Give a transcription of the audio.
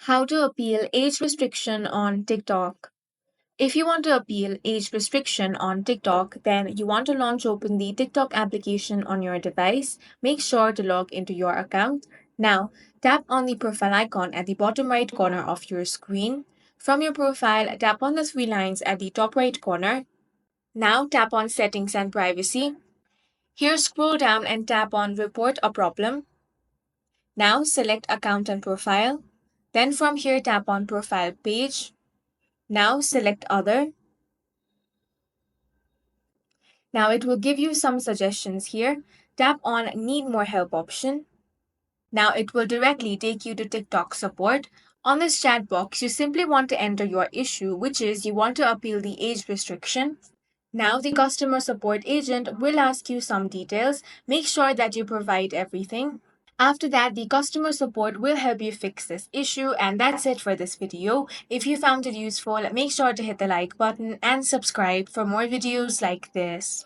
How to appeal age restriction on TikTok. If you want to appeal age restriction on TikTok, then you want to launch open the TikTok application on your device. Make sure to log into your account. Now, tap on the profile icon at the bottom right corner of your screen. From your profile, tap on the three lines at the top right corner. Now, tap on Settings and Privacy. Here, scroll down and tap on Report a Problem. Now, select Account and Profile. Then from here, tap on Profile Page. Now select Other. Now it will give you some suggestions here. Tap on Need More Help option. Now it will directly take you to TikTok support. On this chat box, you simply want to enter your issue, which is you want to appeal the age restriction. Now the customer support agent will ask you some details. Make sure that you provide everything. After that, the customer support will help you fix this issue, and that's it for this video. If you found it useful, make sure to hit the like button and subscribe for more videos like this.